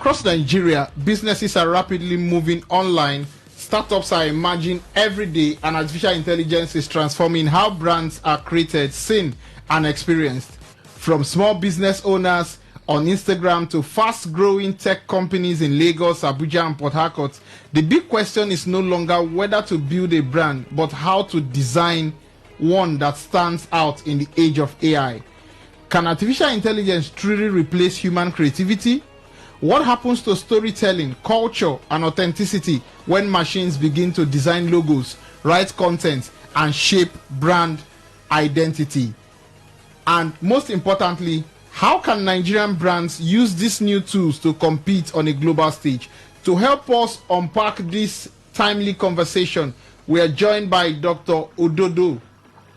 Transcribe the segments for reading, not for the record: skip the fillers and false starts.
Across Nigeria, businesses are rapidly moving online. Startups are emerging every day, and artificial intelligence is transforming how brands are created, seen, and experienced. From small business owners on Instagram to fast-growing tech companies in Lagos, Abuja, and Port Harcourt, the big question is no longer whether to build a brand, but how to design one that stands out in the age of AI. Can artificial intelligence truly replace human creativity? What happens to storytelling, culture, and authenticity when machines begin to design logos, write content, and shape brand identity? And most importantly, how can Nigerian brands use these new tools to compete on a global stage? To help us unpack this timely conversation, we are joined by Dr. Ododo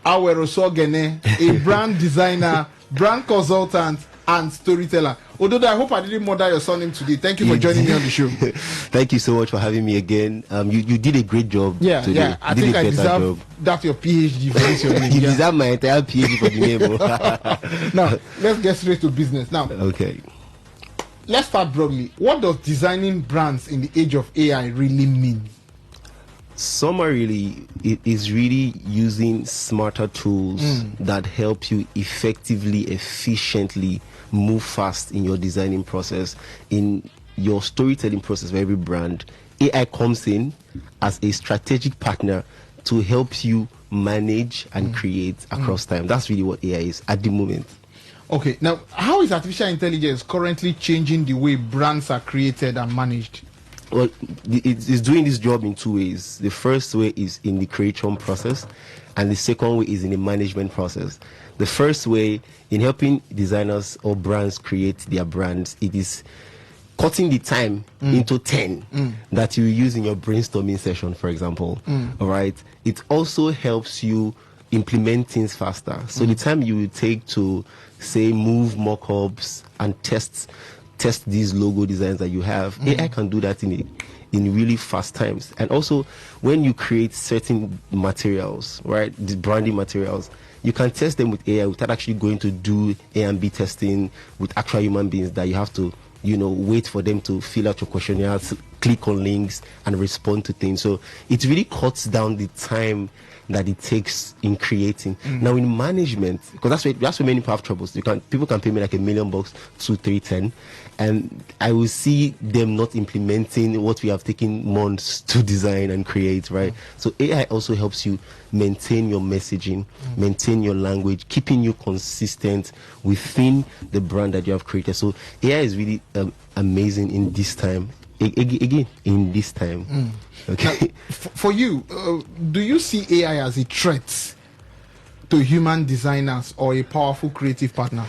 Avwerosuoghene, a brand designer, brand consultant, and storyteller. Ododo, I hope I didn't murder your surname today. Thank you for joining me on the show. Thank you so much for having me again. You did a great job today. Yeah. I think I deserve that your PhD for this. You deserve my entire PhD for the name. Now, let's get straight to business. Now, okay. Let's start broadly. What does designing brands in the age of AI really mean? Summarily, it is really using smarter tools that help you effectively, efficiently move fast in your designing process, in your storytelling process for every brand. AI comes in as a strategic partner to help you manage and create across time. That's really what AI is at the moment. Okay, now how is artificial intelligence currently changing the way brands are created and managed? Well, it's doing this job in two ways. The first way is in the creation process, and the second way is in the management process. The first way, in helping designers or brands create their brands, it is cutting the time into 10 that you use in your brainstorming session, for example. All right. It also helps you implement things faster. So the time you will take to, say, move mock-ups and test these logo designs that you have, AI can do that in really fast times. And also, when you create certain materials, right, the branding materials, you can test them with AI without actually going to do A and B testing with actual human beings that you have to, wait for them to fill out your questionnaires, click on links, and respond to things. So it really cuts down the time that it takes in creating. Now in management, because that's where many people have troubles. People can pay me like $1 million, 2, 3, 10, and I will see them not implementing what we have taken months to design and create, right? So AI also helps you maintain your messaging, maintain your language, keeping you consistent within the brand that you have created. So AI is really amazing in this time. Again, in this time. Okay. Now, for you, do you see AI as a threat to human designers or a powerful creative partner?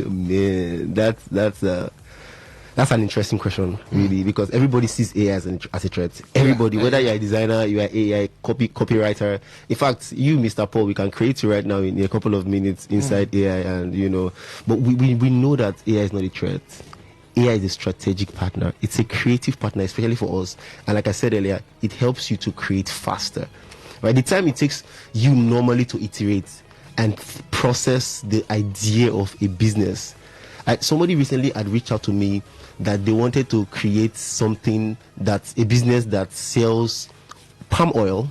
Man, that's an interesting question, really, because everybody sees AI as a threat. Everybody, whether you're a designer, you are AI copywriter. In fact, you, Mr. Paul, we can create you right now in a couple of minutes inside AI, and but we know that AI is not a threat. AI is a strategic partner. It's a creative partner, especially for us. And like I said earlier, it helps you to create faster. Right? The time it takes you normally to iterate and process the idea of a business. Somebody recently had reached out to me that they wanted to create something that's a business that sells palm oil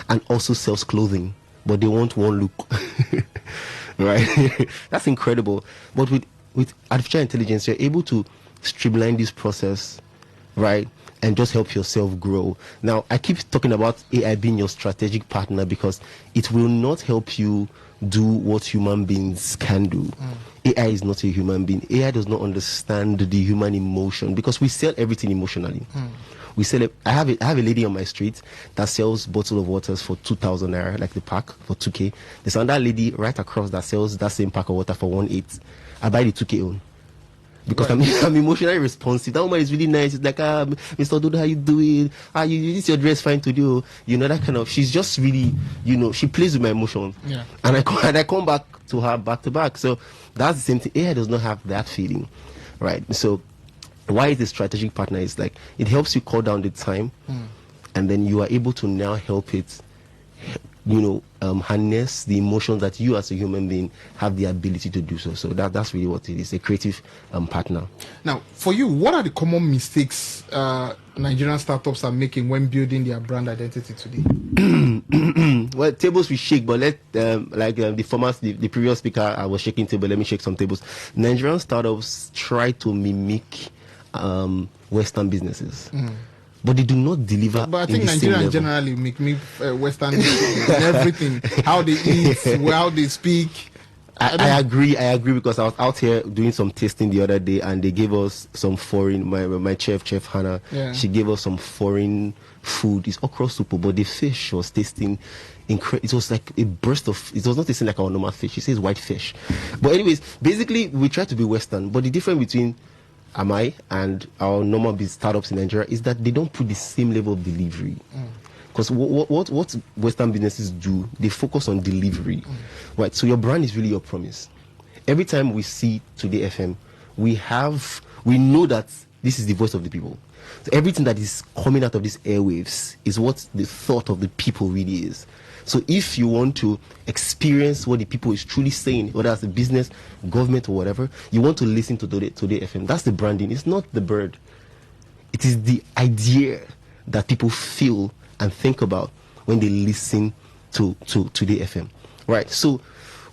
and also sells clothing, but they want one look. Right? That's incredible. But with artificial intelligence, you're able to streamline this process, right, and just help yourself grow. Now, I keep talking about AI being your strategic partner because it will not help you do what human beings can do. AI is not a human being. AI does not understand the human emotion because we sell everything emotionally. We sell it. I have a lady on my street that sells bottle of waters for 2,000 naira, like the pack for 2K. There's another lady right across that sells that same pack of water for 1.8. I buy the 2K own because I'm emotionally responsive. That woman is really nice. It's like, Mr. Ododo, how you doing? This your dress fine to do? That kind of. She's just really, she plays with my emotions. Yeah. And I come back to her back to back. So that's the same thing. AI does not have that feeling, right? So why is a strategic partner? Is like it helps you cut down the time, and then you are able to now help it harness the emotions that you as a human being have the ability to do so. So that's really what it is, a creative partner. Now, for you, what are the common mistakes Nigerian startups are making when building their brand identity today? Well, tables we shake, but the previous speaker, I was shaking table. Let me shake some tables. Nigerian startups try to mimic Western businesses. But they do not deliver. But I think Nigerians generally make me Western in everything. How they eat, how they speak. I agree because I was out here doing some tasting the other day, and they gave us some foreign. My chef Hannah, she gave us some foreign food. It's okra soup, but the fish was tasting incredible. It was like a burst of. It was not tasting like our normal fish. She says white fish, but anyways, basically we try to be Western. But the difference between Amai and our normal startups in Nigeria is that they don't put the same level of delivery. Because what Western businesses do, they focus on delivery, right? So your brand is really your promise. Every time we see Today FM, we know that this is the voice of the people. So everything that is coming out of these airwaves is what the thought of the people really is. So if you want to experience what the people is truly saying, whether it's a business, government, or whatever, you want to listen to Today FM. That's the branding. It's not the bird. It is the idea that people feel and think about when they listen to Today FM. Right? So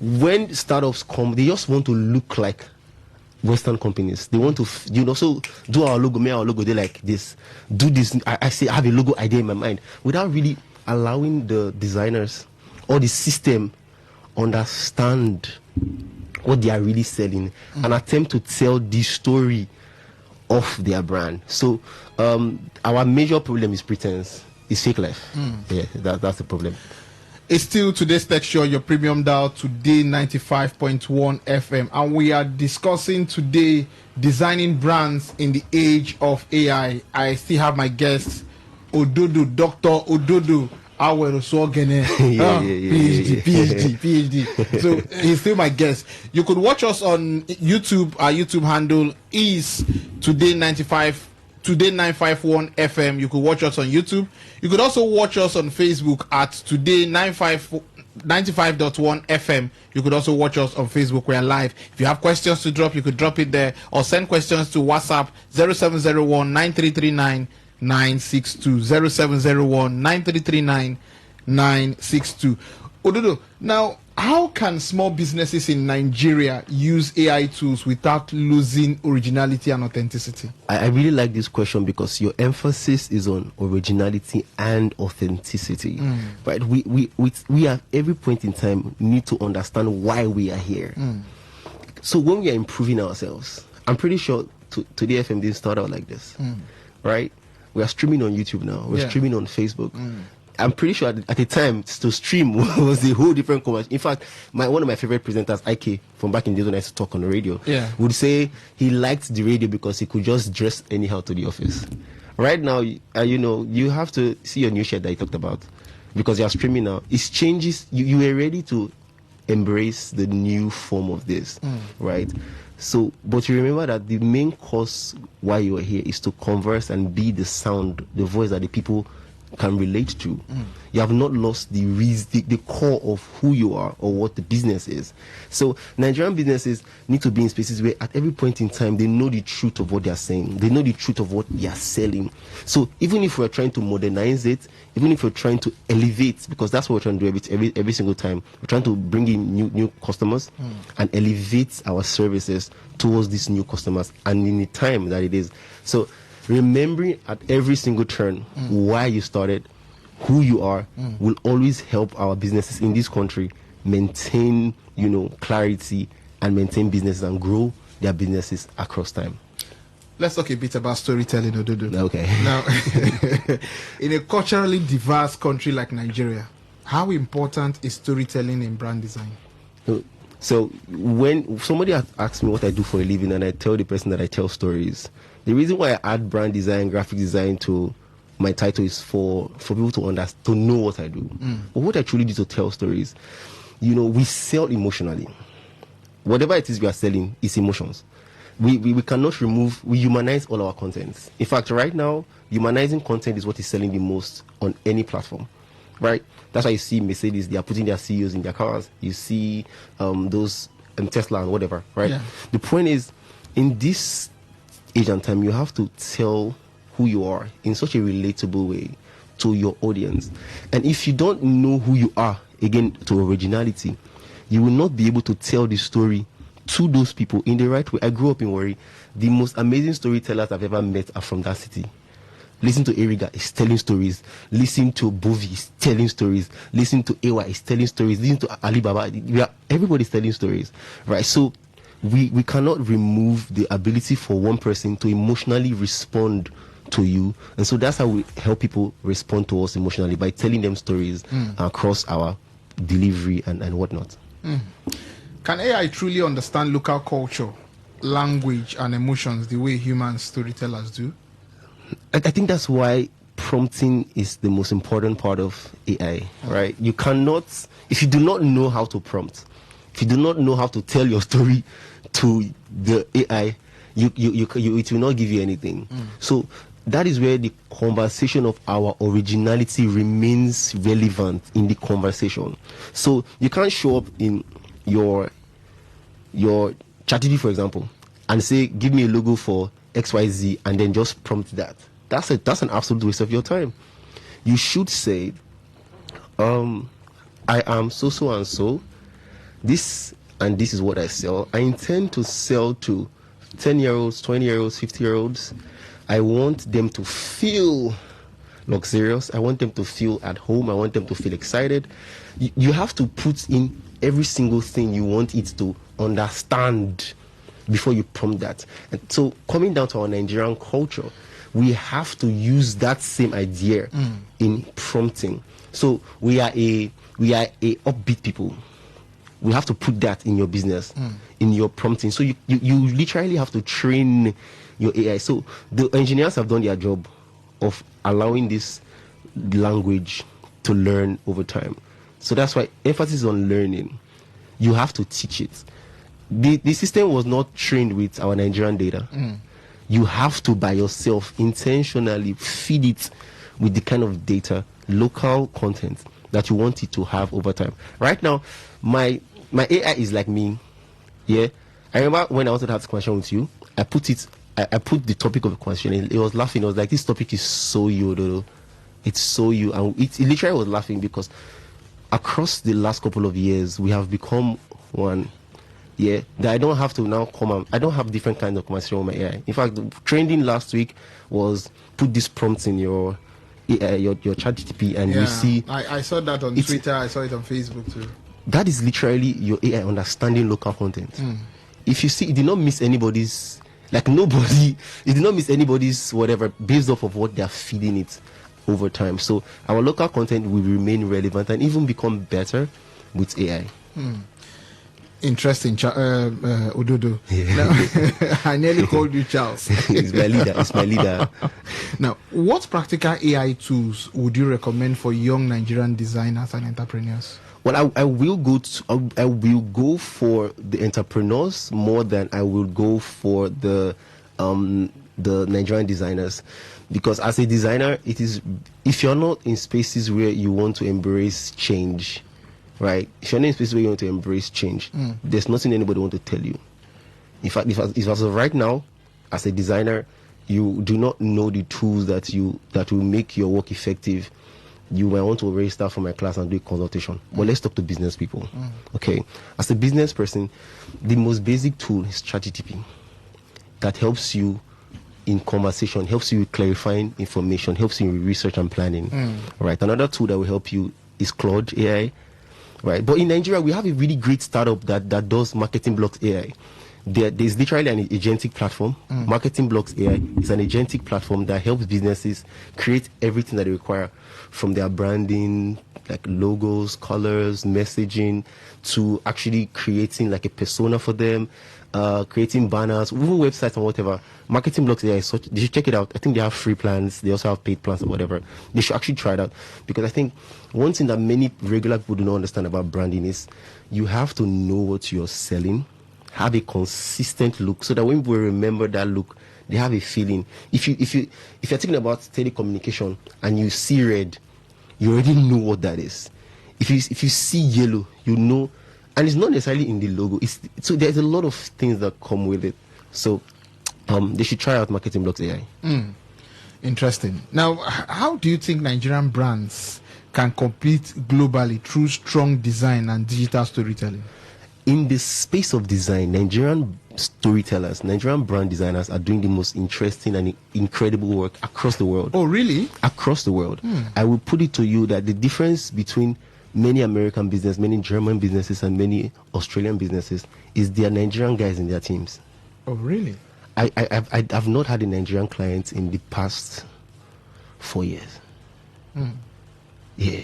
when startups come, they just want to look like Western companies. They want to, so do our logo, make our logo, they like this. Do this. I say I have a logo idea in my mind without really allowing the designers or the system understand what they are really selling and attempt to tell the story of their brand. So our major problem is pretense. It's fake life. Yeah, that's the problem. It's still today's Tech Show, your premium dial, today 95.1 FM, and we are discussing today designing brands in the age of AI. I still have my guest, Ododo, Dr. Ododo Avwerosuoghene, PhD. So he's still my guest. You could watch us on YouTube. Our YouTube handle is today 951 FM. You could watch us on YouTube. You could also watch us on Facebook at today 95.1 FM. You could also watch us on Facebook. We are live. If you have questions to drop, you could drop it there, or send questions to WhatsApp 0701 9339 962 0701 9339 962. Ododo, now how can small businesses in Nigeria use AI tools without losing originality and authenticity? I really like this question because your emphasis is on originality and authenticity. Right? We at every point in time need to understand why we are here. So when we are improving ourselves, I'm pretty sure Today FM didn't start out like this. Right? We are streaming on YouTube now. We're streaming on Facebook. I'm pretty sure at the time to stream was a whole different conversation. In fact, one of my favorite presenters, IK, from back in the days when I used to talk on the radio, would say he liked the radio because he could just dress anyhow to the office. Right now, you have to see your new shirt that you talked about because you're streaming now. It changes. You are ready to embrace the new form of this, right? So, but you remember that the main cause why you are here is to converse and be the sound, the voice that the people can relate to. You have not lost the core of who you are or what the business is. So Nigerian businesses need to be in spaces where at every point in time they know the truth of what they are saying. They know the truth of what they are selling. So even if we're trying to modernize it, even if we're trying to elevate, because that's what we're trying to do every single time, we're trying to bring in new customers and elevate our services towards these new customers and in the time that it is. So remembering at every single turn why you started, who you are, will always help our businesses in this country maintain, clarity and maintain businesses and grow their businesses across time. Let's talk a bit about storytelling, Ododo. Okay. Now, in a culturally diverse country like Nigeria, how important is storytelling in brand design? So when somebody asks me what I do for a living and I tell the person that I tell stories, the reason why I add brand design, graphic design to my title is for people to understand, to know what I do. But what I truly do to tell stories, we sell emotionally. Whatever it is we are selling is emotions. We cannot remove, we humanize all our contents. In fact, right now, humanizing content is what is selling the most on any platform. right? That's why you see Mercedes, they are putting their CEOs in their cars. You see those Tesla and whatever, right? Yeah. The point is, in this age and time, you have to tell who you are in such a relatable way to your audience. And if you don't know who you are, again, to originality, you will not be able to tell the story to those people in the right way. I grew up in Warri. The most amazing storytellers I've ever met are from that city. Listen to Eriga, he's telling stories. Listen to Bovi, he's telling stories. Listen to Ewa, he's telling stories. Listen to Alibaba, everybody's telling stories, right? So we cannot remove the ability for one person to emotionally respond to you, and so that's how we help people respond to us emotionally, by telling them stories across our delivery and whatnot. Can AI truly understand local culture, language, and emotions the way human storytellers do? I think that's why prompting is the most important part of AI, right? You cannot, if you do not know how to prompt, if you do not know how to tell your story to the AI, it will not give you anything. So that is where the conversation of our originality remains relevant in the conversation. So you can't show up in your ChatGPT, for example, and say, give me a logo for XYZ, and then just prompt that. That's an absolute waste of your time. You should say, I am so and so. This and this is what I sell. I intend to sell to 10-year-olds, 20-year-olds, 50-year-olds. I want them to feel luxurious. I want them to feel at home. I want them to feel excited. You have to put in every single thing you want it to understand before you prompt that. And so, coming down to our Nigerian culture, we have to use that same idea in prompting. So we are a upbeat people. We have to put that in your business, in your prompting. So you literally have to train your AI. So the engineers have done their job of allowing this language to learn over time. So that's why emphasis on learning. You have to teach it. The system was not trained with our Nigerian data. You have to, by yourself, intentionally feed it with the kind of data, local content that you want it to have over time. Right now, my AI is like me. Yeah, I remember when I wanted to have this conversation with you, I put the topic of the question. It was laughing. It was like, this topic is so you, Ododo. It's so you, and it literally was laughing because across the last couple of years, we have become one. Yeah, that I don't have to now I don't have different kinds of conversation with my AI. In fact, the trending last week was put these prompts in your AI, your ChatGPT, and you see. I saw that on Twitter. I saw it on Facebook too. That is literally your AI understanding local content. If you see, it did not miss anybody's, like nobody, it did not miss anybody's whatever based off of what they are feeding it over time. So our local content will remain relevant and even become better with AI. Interesting, Ododo. Yeah. I nearly called you Charles. It's my leader. Now, what practical AI tools would you recommend for young Nigerian designers and entrepreneurs? Well, I will go for the entrepreneurs more than I will go for the Nigerian designers, because as a designer, it is, if you're not in spaces where you want to embrace change, right? If you're not in spaces where you want to embrace change, there's nothing anybody want to tell you. In fact, if as of right now, as a designer, you do not know the tools that will make your work effective, you might want to already start from my class and do a consultation. But let's talk to business people. Okay, as a business person, the most basic tool is ChatGPT. That helps you in conversation, helps you with clarifying information, helps you in research and planning. Right. Another tool that will help you is Claude AI. Right. But in Nigeria, we have a really great startup that does Marketing Blocks AI. There's literally an agentic platform. Marketing Blocks AI is an agentic platform that helps businesses create everything that they require, from their branding, like logos, colors, messaging, to actually creating like a persona for them, creating banners, even websites and whatever. Marketing Blocks AI, you should check it out. I think they have free plans. They also have paid plans or whatever. They should actually try it out, because I think one thing that many regular people do not understand about branding is you have to know what you're selling, have a consistent look, so that when people remember that look, they have a feeling. If you're thinking about telecommunication and you see red, you already know what that is. If you see yellow, you know, and it's not necessarily in the logo. So there's a lot of things that come with it. So they should try out Marketing Blocks AI. Interesting. Now, how do you think Nigerian brands can compete globally through strong design and digital storytelling? In the space of design, Nigerian storytellers, Nigerian brand designers are doing the most interesting and incredible work across the world. Oh, really? Across the world. I will put it to you that the difference between many American business, many German businesses, and many Australian businesses is their Nigerian guys in their teams. Oh, really? I've not had a Nigerian client in the past 4 years. Yeah.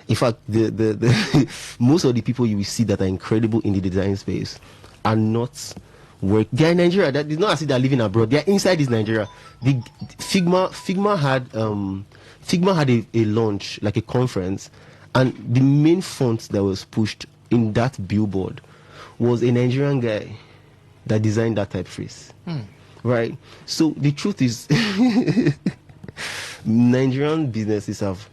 In fact, the most of the people you will see that are incredible in the design space are not work. They are in Nigeria. That is not as if they are living abroad. They are inside this Nigeria. The Figma had a launch, like a conference, and the main font that was pushed in that billboard was a Nigerian guy that designed that typeface. Right? So the truth is, Nigerian businesses have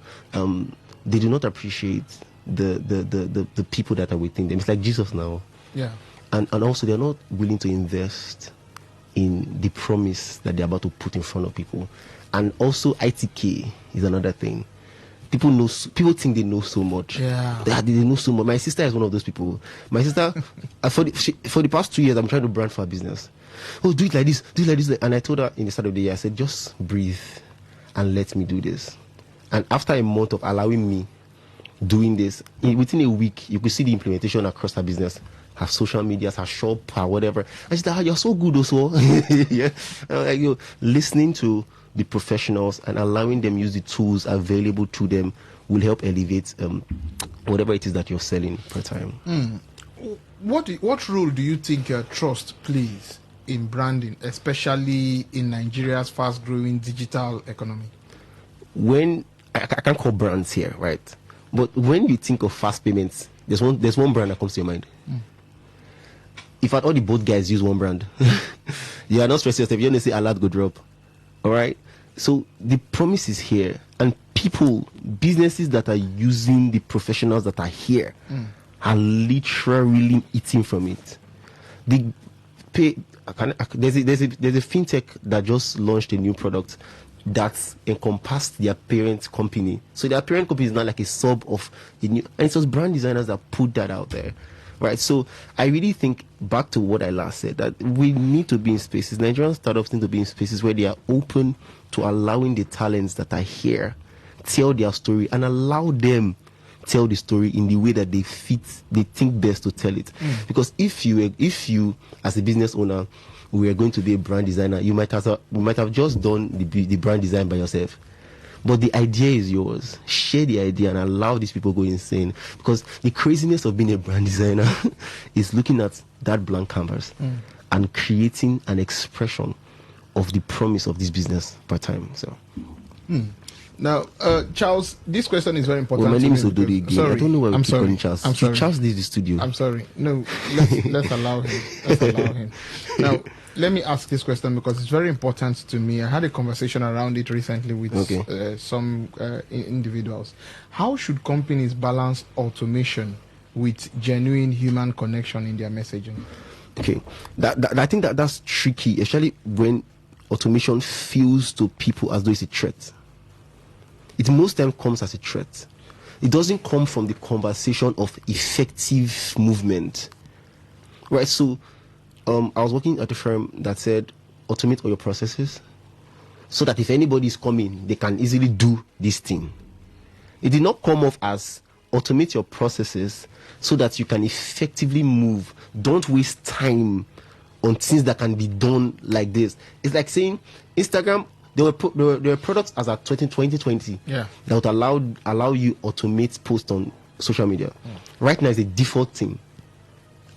they do not appreciate the people that are within them. It's like Jesus now. Yeah. And also they're not willing to invest in the promise that they're about to put in front of people. And also ITK is another thing. People think they know so much. Yeah. They know so much. My sister is one of those people. My sister, for the past 2 years, I'm trying to brand for her business. Oh, do it like this, do it like this. And I told her in the start of the year, I said, just breathe and let me do this. And after a month of allowing me doing this, within a week, you could see the implementation across her business, her social media, her shop, her whatever. I said, you're so good also. Yeah. Like, listening to the professionals and allowing them use the tools available to them will help elevate whatever it is that you're selling per time. What role do you think trust plays in branding, especially in Nigeria's fast-growing digital economy? When I can't call brands here, right? But when you think of fast payments, there's one brand that comes to your mind. If all the both guys use one brand, you are not stressing yourself. You only say alert go drop. All right. So the promise is here, and businesses that are using the professionals that are here are literally eating from it. There's a fintech that just launched a new product that encompassed their parent company. So their parent company is not like a sub of the new, and it's just brand designers that put that out there. Right, so I really think, back to what I last said, that we need to be in spaces, Nigerian startups need to be in spaces where they are open to allowing the talents that are here tell their story and allow them tell the story in the way that they think best to tell it. Because if you as a business owner were going to be a brand designer, you might have just done the brand design by yourself. But the idea is yours. Share the idea and allow these people go insane. Because the craziness of being a brand designer is looking at that blank canvas and creating an expression of the promise of this business per time. So. Now, Charles, this question is very important. Well, my name is Ododo again. Sorry, I don't know why we keep calling Charles. I'm sorry. Charles leaves the studio. I'm sorry. No, let's allow him. Let's allow him. Now, let me ask this question because it's very important to me. I had a conversation around it recently with some individuals. How should companies balance automation with genuine human connection in their messaging? Okay, I think that's tricky, especially when automation feels to people as though it's a threat. It most time comes as a threat. It doesn't come from the conversation of effective movement, right? So I was working at a firm that said, automate all your processes so that if anybody is coming, they can easily do this thing. It did not come off as automate your processes so that you can effectively move. Don't waste time on things that can be done like this. It's like saying Instagram, there were products as at 2020 that would allow you automate posts on social media. Right now, it's a default thing.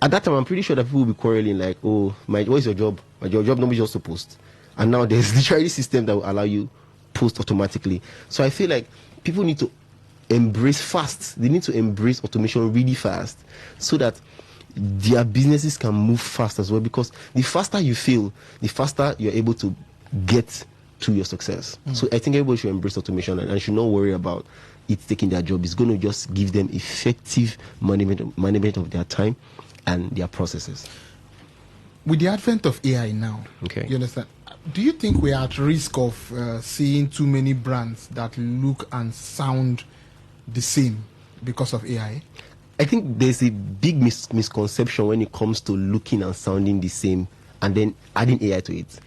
At that time, I'm pretty sure that people will be quarreling like, oh, what is your job? Your job nobody just to post. And now there's literally a system that will allow you post automatically. So I feel like people need to embrace fast. They need to embrace automation really fast so that their businesses can move fast as well. Because the faster you fail, the faster you're able to get to your success. So I think everybody should embrace automation and should not worry about it taking their job. It's going to just give them effective management of their time and their processes. With the advent of AI now, Okay. you understand? Do you think we are at risk of seeing too many brands that look and sound the same because of AI? I think there's a big misconception when it comes to looking and sounding the same and then adding AI to it.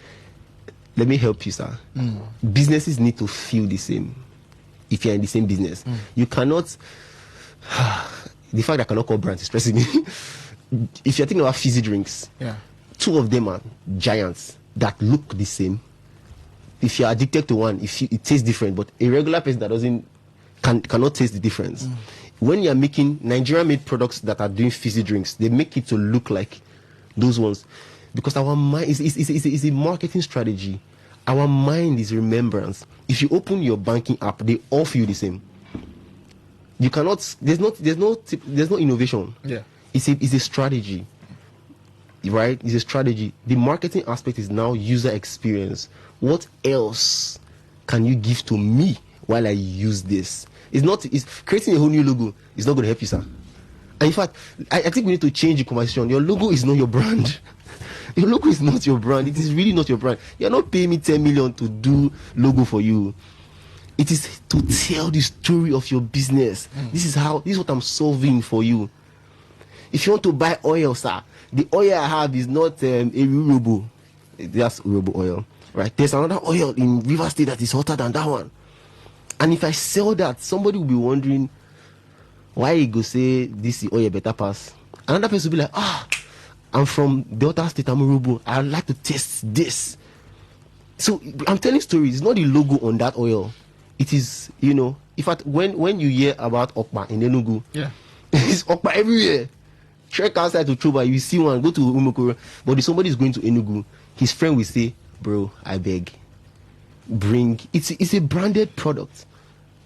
Let me help you, sir. Businesses need to feel the same. If you're in the same business, you cannot. The fact that I cannot call brands is stressing me. If you're thinking about fizzy drinks, two of them are giants that look the same. If you're addicted to one, it tastes different, but a regular person that cannot taste the difference. When you're making Nigerian-made products that are doing fizzy drinks, they make it to look like those ones, because our mind is a marketing strategy. Our mind is remembrance. If you open your banking app, they all feel the same. You cannot. There's no innovation. Yeah, it's a strategy, right? It's a strategy. The marketing aspect is now user experience. What else can you give to me while I use this? It's creating a whole new logo. It's not going to help you, sir. And in fact, I think we need to change the conversation. Your logo is not your brand. Your logo is not your brand. It is really not your brand. You're not paying me 10 million to do logo for you. It is to tell the story of your business. This is what I'm solving for you. If you want to buy oil, sir, the oil I have is not a Urobo. That's Urobo oil, right? There's another oil in River State that is hotter than that one. And if I sell that, somebody will be wondering why you go say this oil better pass. Another person will be like, I'm from Delta State, I'm Urobo. I'd like to test this. So I'm telling stories. It's not the logo on that oil. It is, in fact, when you hear about Okpa in Enugu, it's Okpa everywhere. Trek outside to Chuba, you see one, go to Umokoro. But if somebody is going to Enugu, his friend will say, bro, I beg, bring. It's a branded product,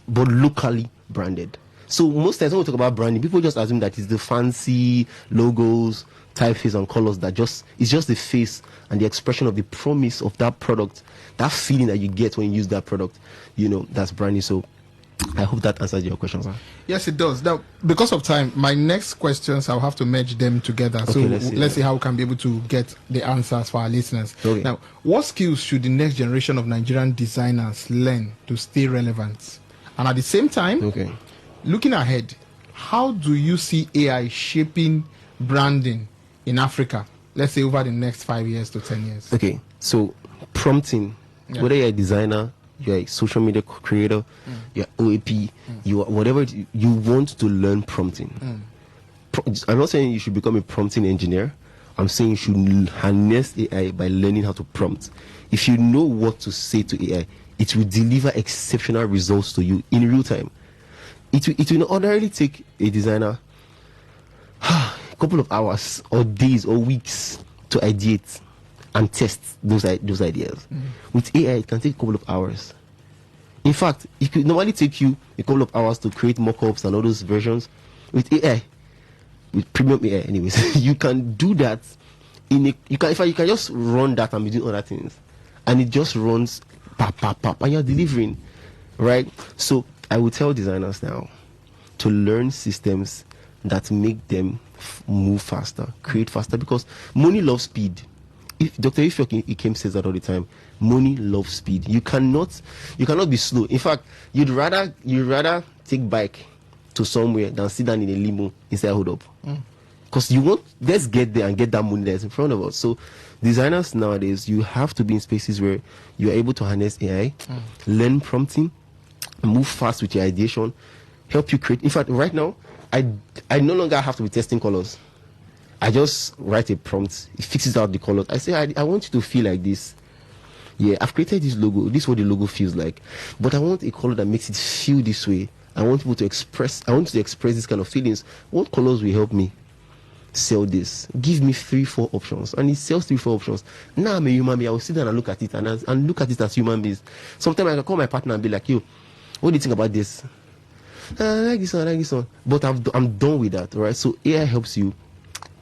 but locally branded. So most times when we talk about branding, people just assume that it's the fancy logos, typeface and colors it's just the face and the expression of the promise of that product, that feeling that you get when you use that product, that's branding. So I hope that answers your question, sir. Yes, it does. Now, because of time, my next questions, I'll have to merge them together. Okay, so let's see how we can be able to get the answers for our listeners. Okay. Now, what skills should the next generation of Nigerian designers learn to stay relevant? And at the same time, looking ahead, how do you see AI shaping branding in Africa, let's say over the next 5 years to 10 years? Okay, so prompting, whether you're a designer, you're a social media creator, you're OAP, you are whatever you want to learn prompting. I'm not saying you should become a prompting engineer. I'm saying you should harness AI by learning how to prompt. If you know what to say to AI, it will deliver exceptional results to you in real time. It will ordinarily take a designer a couple of hours or days or weeks to ideate and test those ideas. With AI, it can take a couple of hours. In fact, it could normally take you a couple of hours to create mock-ups and all those versions. With AI, with premium AI anyways, you can do that you can just run that and be doing other things. And it just runs pap, and you're delivering. Right? So I will tell designers now to learn systems that make them move faster, create faster, because money loves speed. If Dr. Ifeok says that all the time, money loves speed. You cannot be slow. In fact, you'd rather take bike to somewhere than sit down in a limo inside hold up. Because let's get there and get that money that's in front of us. So designers nowadays, you have to be in spaces where you're able to harness AI, learn prompting, move fast with your ideation, help you create. In fact, right now, I no longer have to be testing colors. I just write a prompt. It fixes out the colors. I say, I want you to feel like this. Yeah, I've created this logo. This is what the logo feels like. But I want a color that makes it feel this way. I want to express this kind of feelings. What colors will help me sell this? Give me 3-4 options. And it sells 3-4 options. Now I'm a human being. I will sit down and look at it and look at it as human beings. Sometimes I can call my partner and be like, yo, what do you think about this? I like this one. But I'm done with that, right? So AI helps you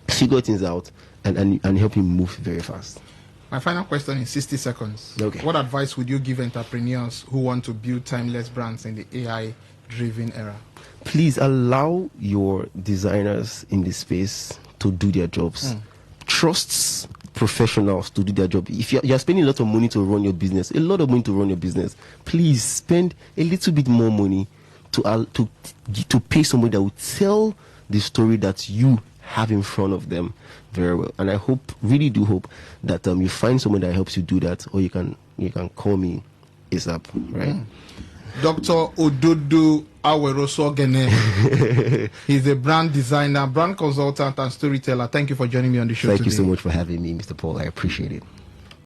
figure things out and help you move very fast. My final question in 60 seconds. Okay. What advice would you give entrepreneurs who want to build timeless brands in the AI driven era? Please allow your designers in this space to do their jobs. Trust professionals to do their job. If you're spending a lot of money to run your business, please spend a little bit more money to pay somebody that will tell the story that you have in front of them very well. And I really do hope that you find someone that helps you do that, or you can call me ASAP, right? Dr. Ododo Avwerosuoghene. He's a brand designer, brand consultant, and storyteller. Thank you for joining me on the show today. Thank you so much for having me, Mr. Paul. I appreciate it.